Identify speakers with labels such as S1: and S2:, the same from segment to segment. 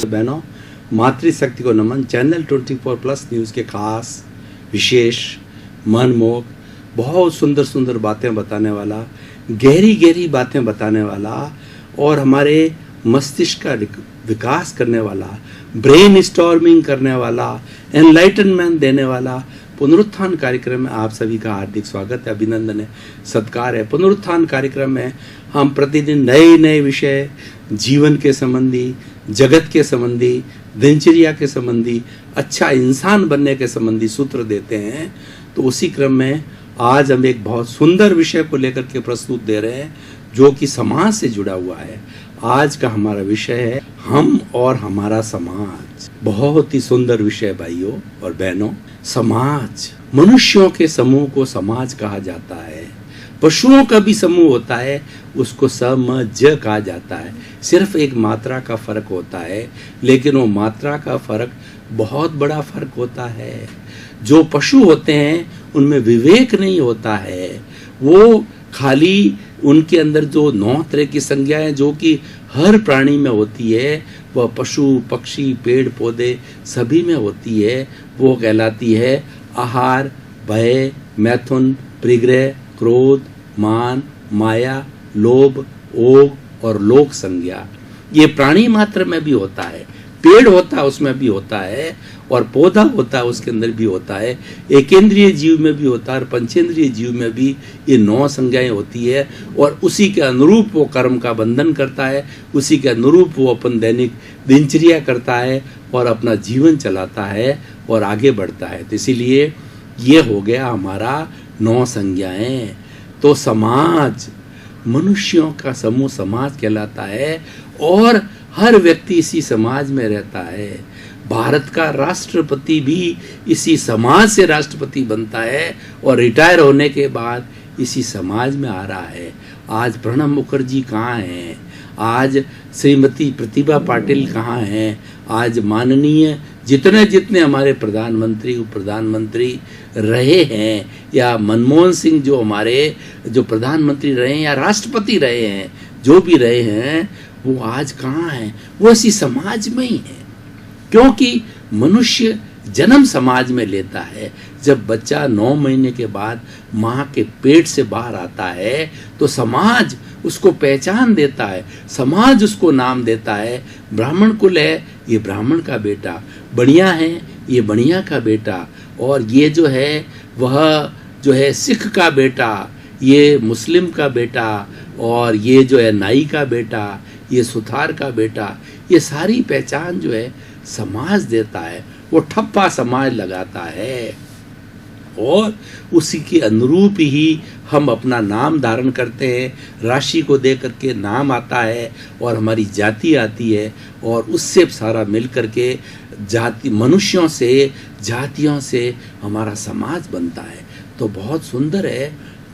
S1: बहनों, मातृशक्ति को नमन। चैनल 24+ न्यूज़ के खास विशेष मनमोहक बहुत सुंदर सुंदर बातें बताने वाला, गहरी गहरी बातें बताने वाला और हमारे मस्तिष्क का विकास करने वाला, ब्रेन स्टॉर्मिंग करने वाला, एनलाइटनमेंट देने वाला पुनरुत्थान कार्यक्रम में आप सभी का हार्दिक स्वागत है, अभिनंदन है, सत्कार है। पुनरुत्थान कार्यक्रम में हम प्रतिदिन नए नए विषय, जीवन के संबंधी, जगत के संबंधी, दिनचर्या के संबंधी, अच्छा इंसान बनने के संबंधी सूत्र देते हैं। तो उसी क्रम में आज हम एक बहुत सुंदर विषय को लेकर के प्रस्तुत दे रहे हैं जो कि समाज से जुड़ा हुआ है। आज का हमारा विषय है हम और हमारा समाज। बहुत ही सुंदर विषय भाइयों और बहनों। समाज, मनुष्यों के समूह को समाज कहा जाता है। पशुओं का भी समूह होता है, उसको समज कहा जाता है। सिर्फ एक मात्रा का फर्क होता है, लेकिन वो मात्रा का फर्क बहुत बड़ा फर्क होता है। जो पशु होते हैं उनमें विवेक नहीं होता है, वो खाली उनके अंदर जो 9 तरह की संज्ञाएं जो कि हर प्राणी में होती है, वह पशु, पक्षी, पेड़ पौधे सभी में होती है। वो कहलाती है आहार, भय, मैथुन, परिग्रह, क्रोध, मान, माया, लोभ, ओग और लोक संज्ञा। ये प्राणी मात्र में भी होता है, पेड़ होता है उसमें भी होता है, और पौधा होता है उसके अंदर भी होता है, एकेंद्रीय जीव में भी होता है और पंचेंद्रीय जीव में भी ये 9 संज्ञाएं होती है। और उसी के अनुरूप वो कर्म का बंधन करता है, उसी के अनुरूप वो अपन दैनिक दिनचर्या करता है और अपना जीवन चलाता है और आगे बढ़ता है। तो इसीलिए ये हो गया हमारा 9 संज्ञाएं। तो समाज, मनुष्यों का समूह समाज कहलाता है और हर व्यक्ति इसी समाज में रहता है। भारत का राष्ट्रपति भी इसी समाज से राष्ट्रपति बनता है और रिटायर होने के बाद इसी समाज में आ रहा है। आज प्रणब मुखर्जी कहाँ हैं? आज श्रीमती प्रतिभा पाटिल कहाँ हैं? आज माननीय जितने जितने हमारे प्रधानमंत्री, उप प्रधानमंत्री रहे हैं, या मनमोहन सिंह जो हमारे जो प्रधानमंत्री रहे हैं या राष्ट्रपति रहे हैं, जो भी रहे हैं, वो आज कहाँ हैं? वो इसी समाज में ही है। क्योंकि मनुष्य जन्म समाज में लेता है। जब बच्चा 9 महीने के बाद माँ के पेट से बाहर आता है तो समाज उसको पहचान देता है, समाज उसको नाम देता है। ब्राह्मण कुल है, ये ब्राह्मण का बेटा, बढ़िया है, ये बढ़िया का बेटा, और ये जो है वह जो है सिख का बेटा, ये मुस्लिम का बेटा, और ये जो है नाई का बेटा, ये सुथार का बेटा। ये सारी पहचान जो है समाज देता है, वो ठप्पा समाज लगाता है और उसी के अनुरूप ही हम अपना नाम धारण करते हैं। राशि को दे करके नाम आता है और हमारी जाति आती है, और उससे सारा मिल करके जाति, मनुष्यों से, जातियों से हमारा समाज बनता है। तो बहुत सुंदर है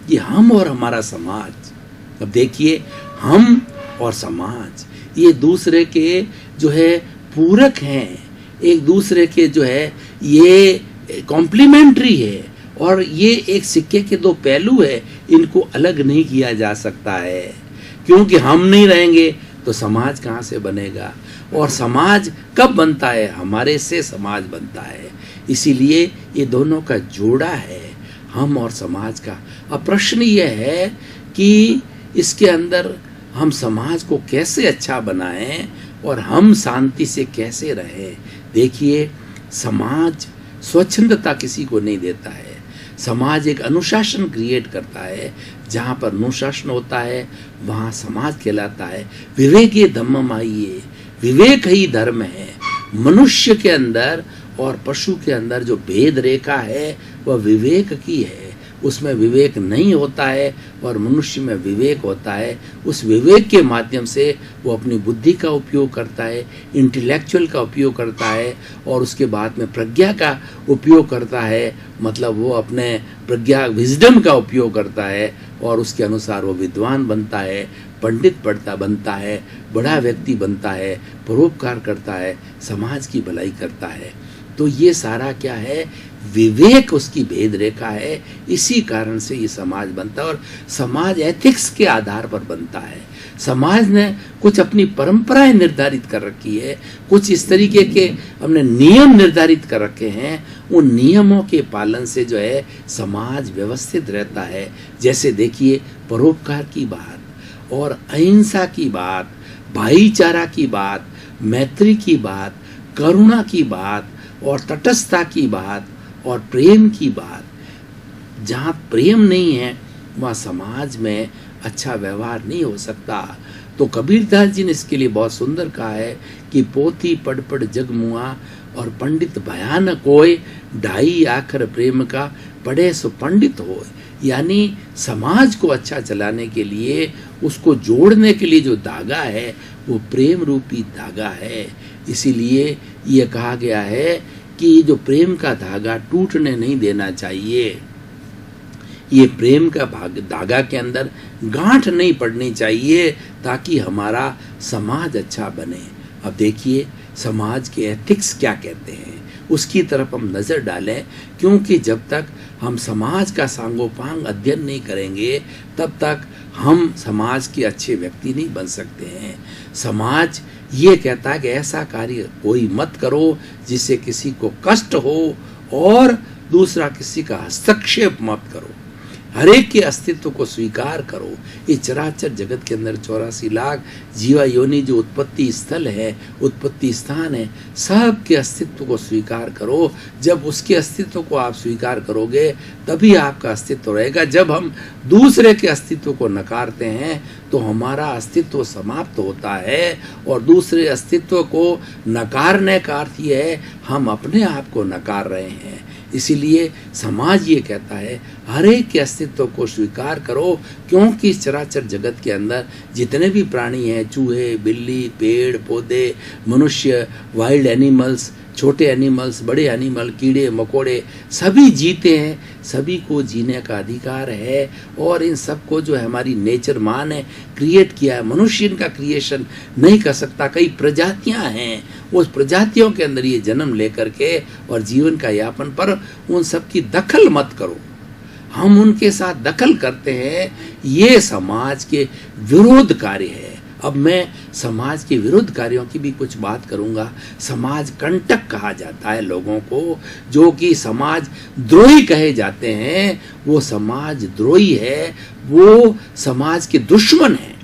S1: कि हम और हमारा समाज। अब देखिए, हम और समाज ये दूसरे के जो है पूरक हैं, एक दूसरे के जो है ये कॉम्प्लीमेंट्री है, और ये एक सिक्के के 2 पहलू है। इनको अलग नहीं किया जा सकता है, क्योंकि हम नहीं रहेंगे तो समाज कहाँ से बनेगा, और समाज कब बनता है? हमारे से समाज बनता है। इसीलिए ये दोनों का जोड़ा है, हम और समाज का। अब प्रश्न ये है कि इसके अंदर हम समाज को कैसे अच्छा बनाएं और हम शांति से कैसे रहें। देखिए, समाज स्वच्छंदता किसी को नहीं देता है। समाज एक अनुशासन क्रिएट करता है। जहाँ पर अनुशासन होता है वहाँ समाज कहलाता है। विवेके धम्मम आइए, विवेक ही धर्म है। मनुष्य के अंदर और पशु के अंदर जो भेद रेखा है वह विवेक की है। उसमें विवेक नहीं होता है और मनुष्य में विवेक होता है। उस विवेक के माध्यम से वो अपनी बुद्धि का उपयोग करता है, इंटेलेक्चुअल का उपयोग करता है, और उसके बाद में प्रज्ञा का उपयोग करता है। मतलब वो अपने प्रज्ञा, विजडम का उपयोग करता है, और उसके अनुसार वो विद्वान बनता है, पंडित बनता है, बड़ा व्यक्ति बनता है, परोपकार करता है, समाज की भलाई करता है। तो ये सारा क्या है विवेक उसकी भेद रेखा है। इसी कारण से ये समाज बनता है और समाज एथिक्स के आधार पर बनता है। समाज ने कुछ अपनी परंपराएं निर्धारित कर रखी है, कुछ इस तरीके के हमने नियम निर्धारित कर रखे हैं। उन नियमों के पालन से जो है समाज व्यवस्थित रहता है। जैसे देखिए, परोपकार की बात और अहिंसा की बात, भाईचारा की बात, मैत्री की बात, करुणा की बात और तटस्थता की बात और प्रेम की बात। जहाँ प्रेम नहीं है वहाँ समाज में अच्छा व्यवहार नहीं हो सकता। तो कबीरदास जी ने इसके लिए बहुत सुंदर कहा है कि पोथी पढ़ पढ़ जग मुआ और पंडित भयान कोय, ढाई आखर प्रेम का पढ़े सो पंडित हो। यानी समाज को अच्छा चलाने के लिए, उसको जोड़ने के लिए जो धागा है वो प्रेम रूपी धागा है। इसीलिए ये कहा गया है कि जो प्रेम का धागा टूटने नहीं देना चाहिए। ये प्रेम का धागा के अंदर गांठ नहीं पड़नी चाहिए ताकि हमारा समाज अच्छा बने। अब देखिए, समाज के एथिक्स क्या कहते हैं उसकी तरफ हम नज़र डालें, क्योंकि जब तक हम समाज का सांगोपांग अध्ययन नहीं करेंगे तब तक हम समाज के अच्छे व्यक्ति नहीं बन सकते हैं। समाज ये कहता है कि ऐसा कार्य कोई मत करो जिससे किसी को कष्ट हो और दूसरा किसी का हस्तक्षेप मत करो। हर एक के अस्तित्व को स्वीकार करो। ये चराचर जगत के अंदर 84 लाख जीवा योनि जो उत्पत्ति स्थल है, उत्पत्ति स्थान है, सब के अस्तित्व को स्वीकार करो। जब उसके अस्तित्व को आप स्वीकार करोगे तभी आपका अस्तित्व रहेगा। जब हम दूसरे के अस्तित्व को नकारते हैं तो हमारा अस्तित्व समाप्त होता है और दूसरे अस्तित्व को नकारने का अर्थ ये है हम अपने आप को नकार रहे हैं। इसीलिए समाज ये कहता है हर एक के अस्तित्व को स्वीकार करो, क्योंकि इस चराचर जगत के अंदर जितने भी प्राणी हैं, चूहे, बिल्ली, पेड़ पौधे, मनुष्य, वाइल्ड एनिमल्स, छोटे एनिमल्स, बड़े एनिमल, कीड़े मकोड़े, सभी जीते हैं, सभी को जीने का अधिकार है। और इन सब को जो है हमारी नेचर माँ ने क्रिएट किया है। मनुष्य इनका क्रिएशन नहीं कर सकता। कई प्रजातियां हैं, उस प्रजातियों के अंदर ये जन्म लेकर के और जीवन का यापन, पर उन सब की दखल मत करो। हम उनके साथ दखल करते हैं, ये समाज के विरोध कार्य है। अब मैं समाज के विरुद्ध कार्यों की भी कुछ बात करूंगा। समाज कंटक कहा जाता है लोगों को, जो कि समाज द्रोही कहे जाते हैं। वो समाज द्रोही है, वो समाज के दुश्मन है।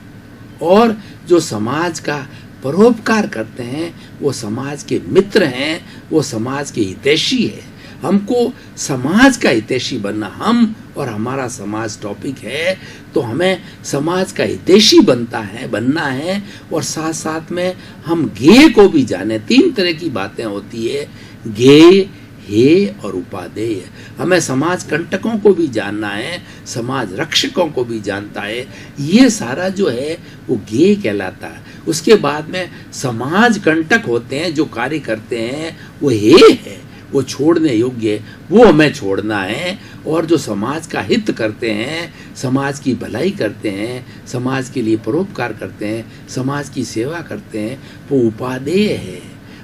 S1: और जो समाज का परोपकार करते हैं वो समाज के मित्र हैं, वो समाज के हितैषी है। हमको समाज का हितैषी बनना, हम और हमारा समाज टॉपिक है, तो हमें समाज का हितैषी बनना है। और साथ साथ में हम गेय को भी जाने। 3 तरह की बातें होती है, गेय, हेय और उपादेय। हमें समाज कंटकों को भी जानना है, समाज रक्षकों को भी जानता है। ये सारा जो है वो गेय कहलाता है। उसके बाद में समाज कंटक होते हैं, जो कार्य करते हैं वो हेय है, वो छोड़ने योग्य, वो हमें छोड़ना है। और जो समाज का हित करते हैं, समाज की भलाई करते हैं, समाज के लिए परोपकार करते हैं, समाज की सेवा करते हैं, वो उपादेय है,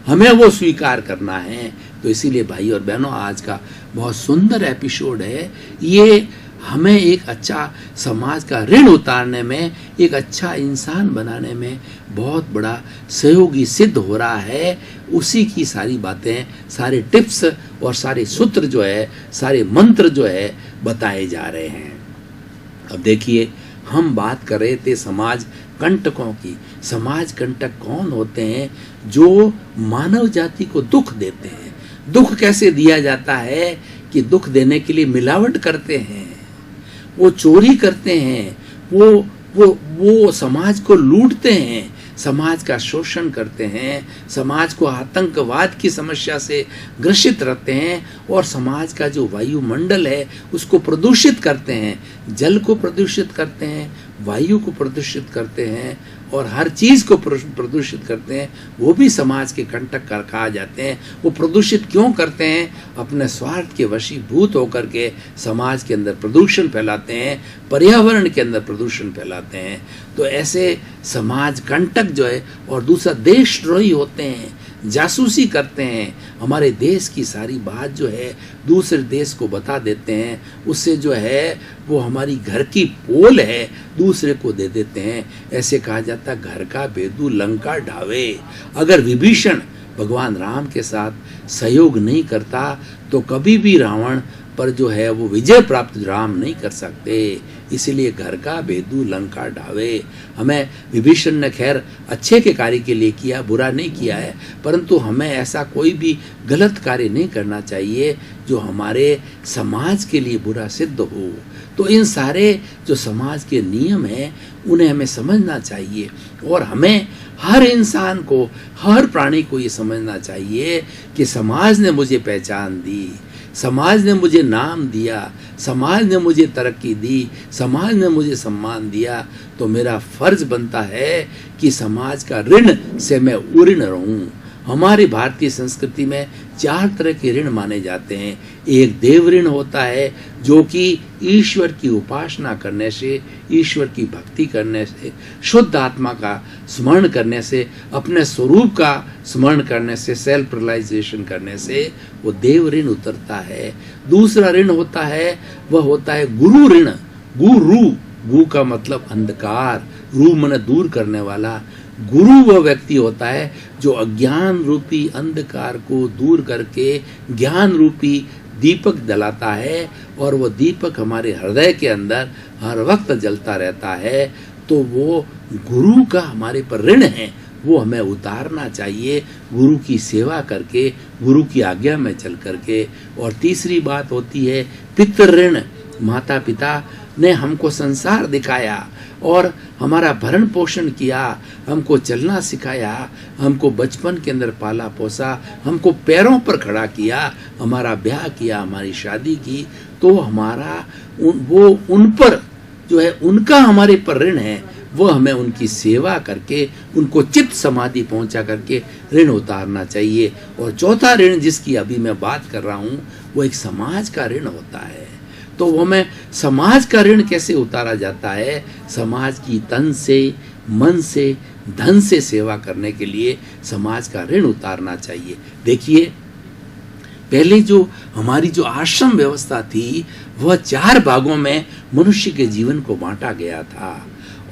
S1: हमें वो स्वीकार करना है। तो इसीलिए भाई और बहनों, आज का बहुत सुंदर एपिसोड है। ये हमें एक अच्छा समाज का ऋण उतारने में, एक अच्छा इंसान बनाने में बहुत बड़ा सहयोगी सिद्ध हो रहा है। उसी की सारी बातें, सारे टिप्स और सारे सूत्र जो है, सारे मंत्र जो है बताए जा रहे हैं। अब देखिए, हम बात कर रहे थे समाज कंटकों की। समाज कंटक कौन होते हैं? जो मानव जाति को दुख देते हैं। दुख कैसे दिया जाता है कि दुख देने के लिए मिलावट करते हैं, वो चोरी करते हैं, वो समाज को लूटते हैं, समाज का शोषण करते हैं, समाज को आतंकवाद की समस्या से ग्रसित रखते हैं और समाज का जो वायुमंडल है उसको प्रदूषित करते हैं, जल को प्रदूषित करते हैं, वायु को प्रदूषित करते हैं और हर चीज़ को प्रदूषित करते हैं। वो भी समाज के कंटक कहा जाते हैं। वो प्रदूषित क्यों करते हैं? अपने स्वार्थ के वशीभूत होकर के समाज के अंदर प्रदूषण फैलाते हैं, पर्यावरण के अंदर प्रदूषण फैलाते हैं। तो ऐसे समाज कंटक जो है, और दूसरा देशद्रोही होते हैं। जासूसी करते हैं, हमारे देश की सारी बात जो है दूसरे देश को बता देते हैं, उससे जो है वो हमारी घर की पोल है दूसरे को दे देते हैं। ऐसे कहा जाता है घर का भेदू लंका ढावे। अगर विभीषण भगवान राम के साथ सहयोग नहीं करता तो कभी भी रावण पर जो है वो विजय प्राप्त राम नहीं कर सकते। इसीलिए घर का भेदू लंका ढावे। हमें विभीषण ने खैर अच्छे के कार्य के लिए किया, बुरा नहीं किया है, परंतु हमें ऐसा कोई भी गलत कार्य नहीं करना चाहिए जो हमारे समाज के लिए बुरा सिद्ध हो। तो इन सारे जो समाज के नियम हैं उन्हें हमें समझना चाहिए और हमें हर इंसान को, हर प्राणी को ये समझना चाहिए कि समाज ने मुझे पहचान दी, समाज ने मुझे नाम दिया, समाज ने मुझे तरक्की दी, समाज ने मुझे सम्मान दिया, तो मेरा फर्ज बनता है कि समाज का ऋण से मैं उऋण रहूं। हमारी भारतीय संस्कृति में 4 तरह के ऋण माने जाते हैं। एक देव ऋण होता है जो कि ईश्वर की उपासना करने से, ईश्वर की भक्ति करने से, शुद्ध आत्मा का स्मरण करने से, अपने स्वरूप का स्मरण करने से, सेल्फ रियलाइजेशन करने से वो देव ऋण उतरता है। दूसरा ऋण होता है, वह होता है गुरु ऋण। गुरु, गु का मतलब अंधकार, रू मन दूर करने वाला। गुरु वह व्यक्ति होता है जो अज्ञान रूपी अंधकार को दूर करके ज्ञान रूपी दीपक जलाता है और वो दीपक हमारे हृदय के अंदर हर वक्त जलता रहता है। तो वो गुरु का हमारे पर ऋण है, वो हमें उतारना चाहिए गुरु की सेवा करके, गुरु की आज्ञा में चल करके। और तीसरी बात होती है पितृ ऋण। माता पिता ने हमको संसार दिखाया और हमारा भरण पोषण किया, हमको चलना सिखाया, हमको बचपन के अंदर पाला पोसा, हमको पैरों पर खड़ा किया, हमारा ब्याह किया, हमारी शादी की, तो हमारा उन पर जो है उनका हमारे पर ऋण है। वो हमें उनकी सेवा करके, उनको चित्त समाधि पहुंचा करके ऋण उतारना चाहिए। और चौथा ऋण जिसकी अभी मैं बात कर रहा हूँ वो एक समाज का ऋण होता है। तो वो में समाज का ऋण कैसे उतारा जाता है? समाज की तन से, मन से, धन से सेवा करने के लिए समाज का ऋण उतारना चाहिए। देखिए, पहले जो हमारी जो आश्रम व्यवस्था थी वह 4 भागों में मनुष्य के जीवन को बांटा गया था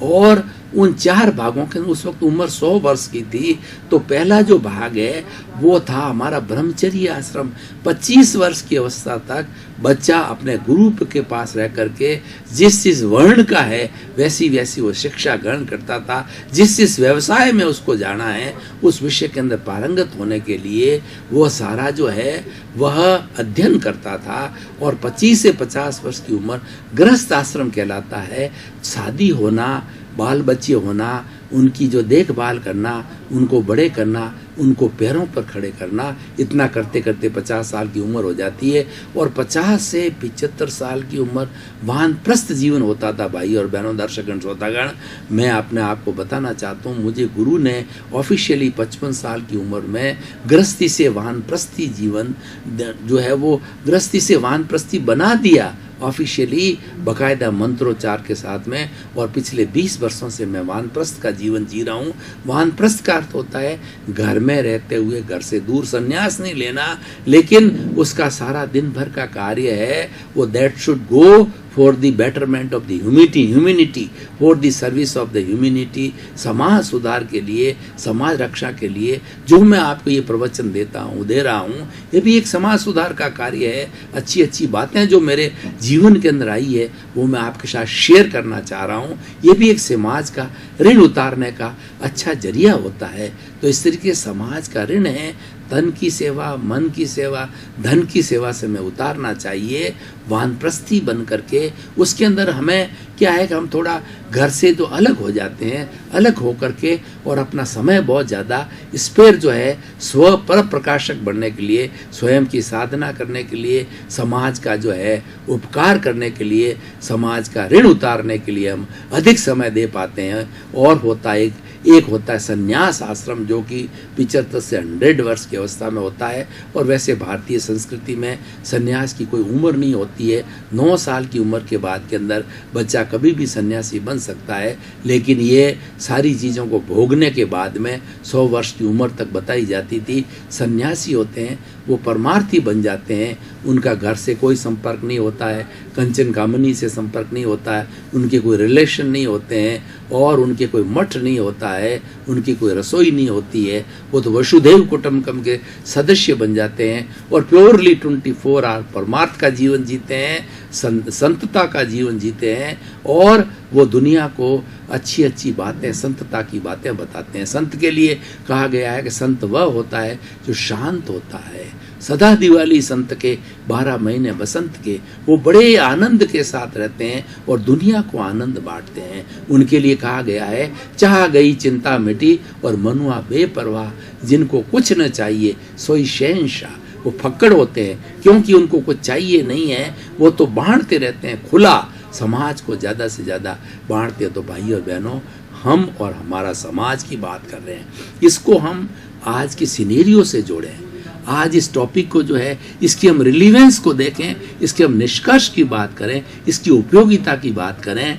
S1: और उन 4 भागों के उस वक्त उम्र 100 वर्ष की थी। तो पहला जो भाग है वो था हमारा ब्रह्मचर्य आश्रम। 25 वर्ष की अवस्था तक बच्चा अपने गुरु के पास रह करके जिस वर्ण का है वैसी वैसी वो शिक्षा ग्रहण करता था। जिस व्यवसाय में उसको जाना है उस विषय के अंदर पारंगत होने के लिए वो सारा जो है वह अध्ययन करता था। और 25 से 50 वर्ष की उम्र गृहस्थ आश्रम कहलाता है। शादी होना, बाल बच्चे होना, उनकी जो देखभाल करना, उनको बड़े करना, उनको पैरों पर खड़े करना, इतना करते करते 50 साल की उम्र हो जाती है। और 50 से 75 साल की उम्र वानप्रस्थ जीवन होता था। भाई और बहनों, दर्शकगण, श्रोतागण, मैं अपने आप को बताना चाहता हूँ, मुझे गुरु ने ऑफिशियली 55 साल की उम्र में गृहस्थी से वानप्रस्थी जीवन जो है वो गृहस्थी से वानप्रस्थी बना दिया ऑफिशियली, बकायदा मंत्रोच्चार के साथ में। और पिछले 20 वर्षों से मैं वानप्रस्थ का जीवन जी रहा हूँ। वानप्रस्थ का अर्थ होता है घर में रहते हुए घर से दूर, संन्यास नहीं लेना, लेकिन उसका सारा दिन भर का कार्य है वो that should go for the betterment of the humanity, for the service of the humanity, समाज सुधार के लिए, समाज रक्षा के लिए। जो मैं आपको ये प्रवचन दे रहा हूँ, ये भी एक समाज सुधार का कार्य है। अच्छी अच्छी बातें जो मेरे जीवन के अंदर आई है वो मैं आपके साथ शेयर करना चाह रहा हूँ। ये भी एक समाज का ऋण उतारने का अच्छा जरिया होता है। तो इस तरीके समाज का ऋण है, तन की सेवा, मन की सेवा, धन की सेवा से हमें उतारना चाहिए वानप्रस्थी बन करके। उसके अंदर हमें क्या है कि हम थोड़ा घर से तो अलग हो जाते हैं, अलग हो करके और अपना समय बहुत ज़्यादा स्पेयर जो है स्व पर प्रकाशक बनने के लिए, स्वयं की साधना करने के लिए, समाज का जो है उपकार करने के लिए, समाज का ऋण उतारने के लिए हम अधिक समय दे पाते हैं। और होता है एक होता है संन्यास आश्रम, जो कि 75 से 100 वर्ष की अवस्था में होता है। और वैसे भारतीय संस्कृति में संन्यास की कोई उम्र नहीं होती है। 9 साल की उम्र के बाद के अंदर बच्चा कभी भी सन्यासी बन सकता है, लेकिन ये सारी चीज़ों को भोगने के बाद में 100 वर्ष की उम्र तक बताई जाती थी। सन्यासी होते हैं वो परमार्थी बन जाते हैं, उनका घर से कोई संपर्क नहीं होता है, कंचन कामनी से संपर्क नहीं होता है, उनके कोई रिलेशन नहीं होते हैं, और उनके कोई मठ नहीं होता है, उनकी कोई रसोई नहीं होती है। वो तो वसुधैव कुटुंबकम के सदस्य बन जाते हैं और प्योरली 24 आवर परमार्थ का जीवन जीते हैं, संतता का जीवन जीते हैं, और वो दुनिया को अच्छी अच्छी बातें, संतता की बातें बताते हैं। संत के लिए कहा गया है कि संत वह होता है जो शांत होता है। सदा दिवाली संत के 12 महीने बसंत के, वो बड़े आनंद के साथ रहते हैं और दुनिया को आनंद बांटते हैं। उनके लिए कहा गया है, चाह गई चिंता मिटी और मनुआ बेपरवाह, जिनको कुछ न चाहिए सोई शहंशाह। वो फक्कड़ होते हैं क्योंकि उनको कुछ चाहिए नहीं है, वो तो बांटते रहते हैं, खुला समाज को ज़्यादा से ज़्यादा बांटते हैं। तो भाई और बहनों, हम और हमारा समाज की बात कर रहे हैं, इसको हम आज के सिनेरियो से जोड़ें। आज इस टॉपिक को जो है, इसकी हम रिलीवेंस को देखें, इसके हम निष्कर्ष की बात करें, इसकी उपयोगिता की बात करें।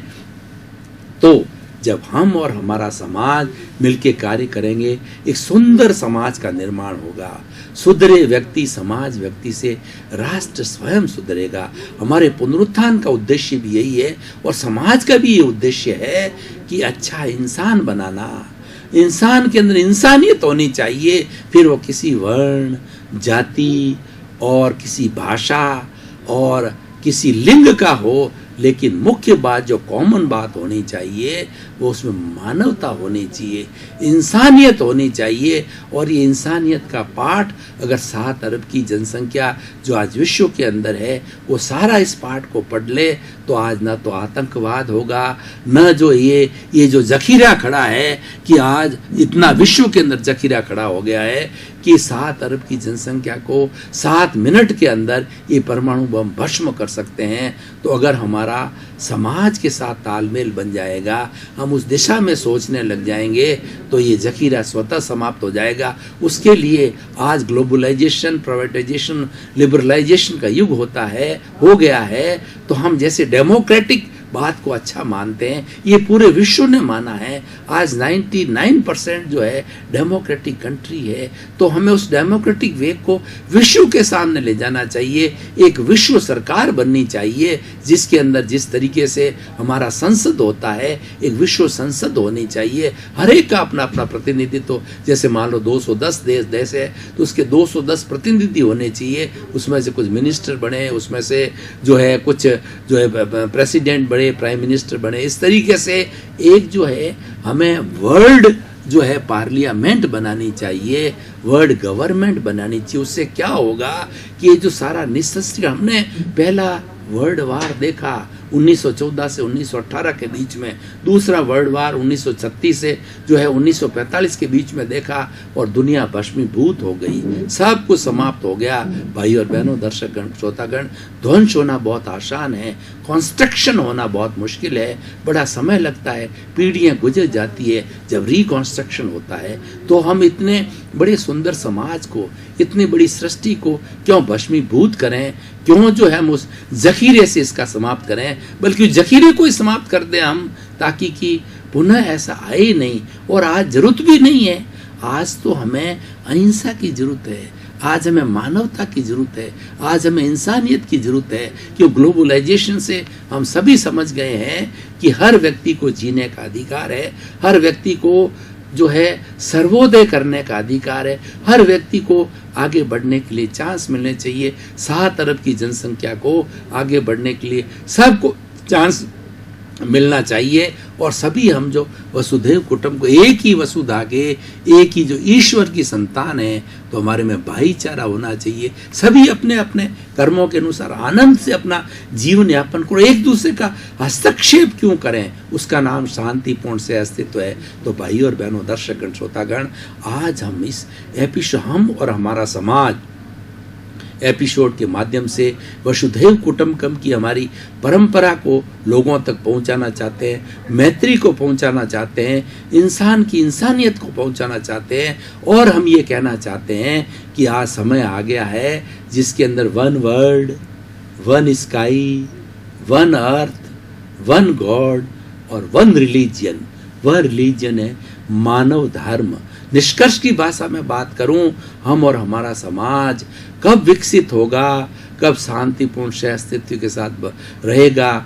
S1: तो जब हम और हमारा समाज मिलके कार्य करेंगे, एक सुंदर समाज का निर्माण होगा। सुधरे व्यक्ति समाज व्यक्ति से राष्ट्र स्वयं सुधरेगा। हमारे पुनरुत्थान का उद्देश्य भी यही है, और समाज का भी ये उद्देश्य है कि अच्छा इंसान बनाना। इंसान के अंदर इंसानियत होनी चाहिए, फिर वो किसी वर्ण, जाति और किसी भाषा और किसी लिंग का हो, लेकिन मुख्य बात जो कॉमन बात होनी चाहिए वो उसमें मानवता होनी चाहिए, इंसानियत होनी चाहिए। और ये इंसानियत का पाठ अगर 7 अरब की जनसंख्या जो आज विश्व के अंदर है, वो सारा इस पाठ को पढ़ ले, तो आज ना तो आतंकवाद होगा, न जो ये जो जखीरा खड़ा है कि आज इतना विश्व के अंदर जखीरा खड़ा हो गया है कि 7 अरब की जनसंख्या को 7 मिनट के अंदर ये परमाणु बम भस्म कर सकते हैं। तो अगर हमारा समाज के साथ तालमेल बन जाएगा, हम उस दिशा में सोचने लग जाएंगे, तो ये जखीरा स्वतः समाप्त हो जाएगा। उसके लिए आज ग्लोबलाइजेशन, प्राइवेटाइजेशन, लिबरलाइजेशन का युग हो गया है। तो हम जैसे डेमोक्रेटिक बात को अच्छा मानते हैं, ये पूरे विश्व ने माना है। आज 99% जो है डेमोक्रेटिक कंट्री है, तो हमें उस डेमोक्रेटिक वे को विश्व के सामने ले जाना चाहिए। एक विश्व सरकार बननी चाहिए, जिसके अंदर जिस तरीके से हमारा संसद होता है, एक विश्व संसद होनी चाहिए। हर एक का अपना अपना प्रतिनिधित्व, जैसे मान लो 210 देश है, तो उसके 210 प्रतिनिधि होने चाहिए। उसमें से कुछ मिनिस्टर बने, उसमें से जो है कुछ जो है प्रेसिडेंट, प्राइम मिनिस्टर बने। इस तरीके से एक जो है हमें वर्ल्ड जो है पार्लियामेंट बनानी चाहिए, वर्ल्ड गवर्नमेंट बनानी चाहिए। उससे क्या होगा कि ये जो सारा निशस्त्र, हमने पहला वर्ल्ड वार देखा 1914 से 1918 के बीच में, दूसरा वर्ल्ड वार 1936 से जो है 1945 के बीच में देखा, और दुनिया भस्मीभूत हो गई, सब कुछ समाप्त हो गया। भाई और बहनों, दर्शकगण, श्रोतागण, ध्वंस होना बहुत आसान है, कंस्ट्रक्शन होना बहुत मुश्किल है, बड़ा समय लगता है, पीढ़ियां गुजर जाती है। जब रिकंस्ट्रक्शन होता है तो हम इतने बड़े सुंदर समाज को, इतनी बड़ी सृष्टि को क्यों भस्मीभूत करें, क्यों जो है हम उस जखीरे से इसका समाप्त करें, बल्कि जखीरे को ही समाप्त कर दें हम, ताकि कि पुनः ऐसा आए नहीं। और आज जरूरत भी नहीं है, आज तो हमें अहिंसा की जरूरत है, आज हमें मानवता की जरूरत है, आज हमें इंसानियत की जरूरत है। कि ग्लोबलाइजेशन से हम सभी समझ गए हैं कि हर व्यक्ति को जीने का अधिकार है, हर व्यक्ति को जो है सर्वोदय करने का अधिकार है, हर व्यक्ति को आगे बढ़ने के लिए चांस मिलने चाहिए। 7 अरब की जनसंख्या को आगे बढ़ने के लिए सबको चांस मिलना चाहिए। और सभी हम जो वसुधैव कुटुंब को, एक ही वसुधा के, एक ही जो ईश्वर की संतान है, तो हमारे में भाईचारा होना चाहिए। सभी अपने अपने कर्मों के अनुसार आनंद से अपना जीवन यापन करो, एक दूसरे का हस्तक्षेप क्यों करें, उसका नाम शांतिपूर्ण से अस्तित्व है। तो भाई और बहनों, दर्शकगण, श्रोतागण, आज हम इस एपिसोड, हम और हमारा समाज एपिसोड के माध्यम से वसुधैव कुटुंबकम की हमारी परंपरा को लोगों तक पहुंचाना चाहते हैं, मैत्री को पहुंचाना चाहते हैं, इंसान की इंसानियत को पहुंचाना चाहते हैं। और हम ये कहना चाहते हैं कि आज समय आ गया है जिसके अंदर one world, one sky, one earth, one God और वन रिलीजन। वह रिलीजन है मानव धर्म। निष्कर्ष की भाषा में बात करूं, हम और हमारा समाज कब विकसित होगा, कब शांतिपूर्ण सह अस्तित्व के साथ रहेगा।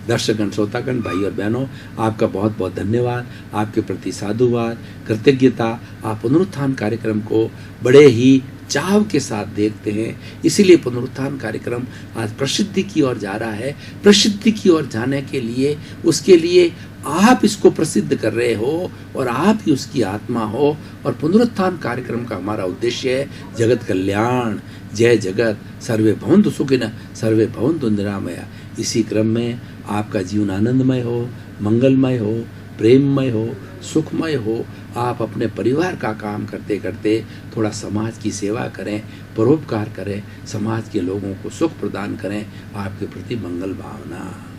S1: दर्शकगण, श्रोतागण, भाई और बहनों, आपका बहुत बहुत धन्यवाद, आपके प्रति साधुवाद, कृतज्ञता। आप पुनरुत्थान कार्यक्रम को बड़े ही चाव के साथ देखते हैं, इसीलिए पुनरुत्थान कार्यक्रम आज प्रसिद्धि की ओर जा रहा है। प्रसिद्धि की ओर जाने के लिए, उसके लिए आप इसको प्रसिद्ध कर रहे हो और आप ही उसकी आत्मा हो। और पुनरुत्थान कार्यक्रम का हमारा उद्देश्य है जगत कल्याण। जय जगत, सर्वे भवन्तु सुखिनः, सर्वे भवन्तु निरामया। इसी क्रम में आपका जीवन आनंदमय हो, मंगलमय हो, प्रेममय हो, सुखमय हो। आप अपने परिवार का काम करते करते थोड़ा समाज की सेवा करें, परोपकार करें, समाज के लोगों को सुख प्रदान करें। आपके प्रति मंगल भावना।